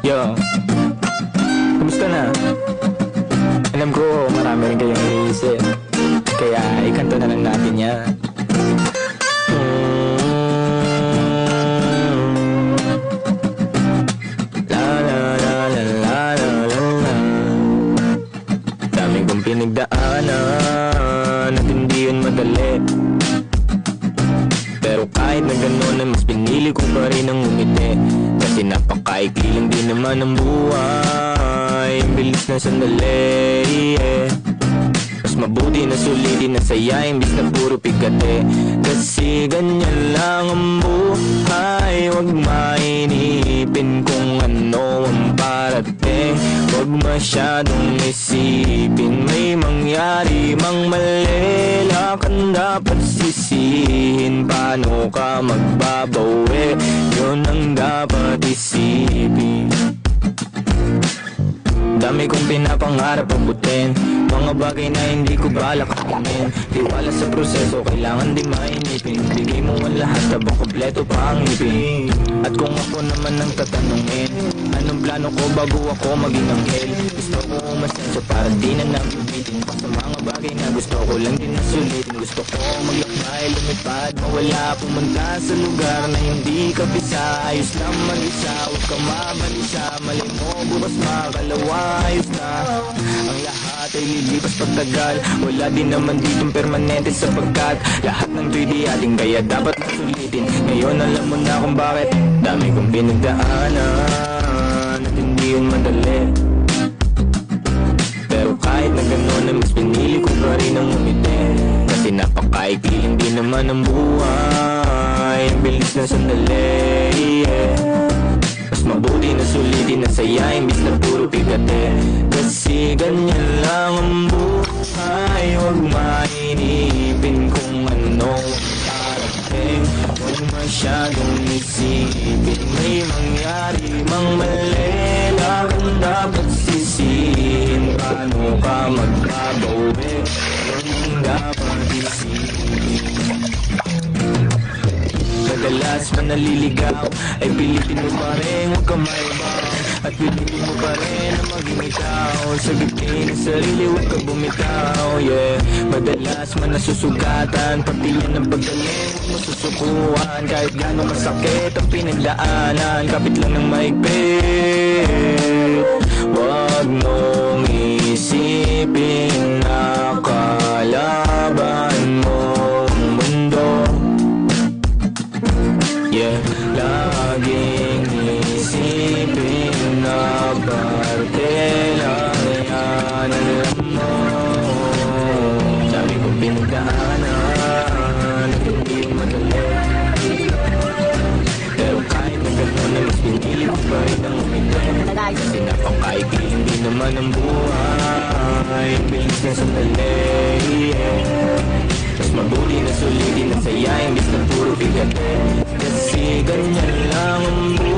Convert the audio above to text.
Yo, kumusta na? Alam ko marami rin kayong iniisip, kaya ikanto na lang natin yan. La la la la la la la la. Dami kong pinagdaanan at hindi yun madali, pero kahit na gano'n ay mas pinili ko pa rin ang umiti. Kasi napakaikli lang din naman ang buhay, ang bilis na sandali, yeah. Mas mabuti na sulitin na saya imbis na puro pigate. Kasi ganyan lang ang buhay, huwag mainipin kung ano ang parating. Huwag masyadong isipin may mangyari mang mali, lakan dapat sisihin. Paano ka magbabawi, yun ang dapat isipin. Dami kong pinapangarap abutin, mga bagay na hindi ko balak kainin. Tiwala sa proseso, kailangan di mainipin. Bigay mo ang lahat habang kompleto pa ang ngipin. At kung ako naman ang tatanungin, anong plano ko bago ako maging anghel? Gusto ko umasenso para di na nabibitin pa sa mga bagay na gusto ko lang din na sulitin. Gusto ko maglakbay, lumipad, mawala, pumunta sa lugar na hindi ka bisa. Ayos lang mag-isa, huwag ka mabalisa. Mali mo, bukas makalawa, ayos na. Ang lahat ay lilipas pagtagal, wala din naman ditong permanente sapagkat lahat ng to'y di ating kaya dapat sulitin. Ngayon alam mo na kung bakit dami kong pinagdaanan at hindi yun madali, pero kahit na gano'n ay mas pinili ko pa rin ang umiti. Kasi napakaikli hindi naman ang buhay, ang bilis na sandali, yeah. Mas mabuti na sulitin na saya imbis na puro pigate. Kasi ganyan lang ang buhay, huwag mainipin kung anong parating. Huwag masyadong isipin may mangyari mang mali, lakan dapat sisihin. Paano ka magbabawi, yun ang dapat isipin. Madalas man naliligaw ay pilitin mo pa rin, huwag ka maibang. At pilitin mo pa rin na maging ikaw. Sagutin ang sarili, huwag ka bumitaw, yeah. Madalas man nasusugatan, pati yan ang pagdaling, huwag mo susukuhan. Kahit gano'ng masakit ang pinagdaanan, kapit lang ng maigpit. Huwag mong isipin na kalaban mo ang mundo, yeah. Laging isipin na parte lang yan, alam mo. Sabi ko pinagdaanan at hindi madali, pero kahit na gano'n na mas pinili ko pa rin ang umiti. Kasi napakaikli hindi naman ang buhay, ang bilis na sandali, yeah. Mas mabuti na sulitin na saya imbis na puro bigate. Kasi ganyan lang ang buhay.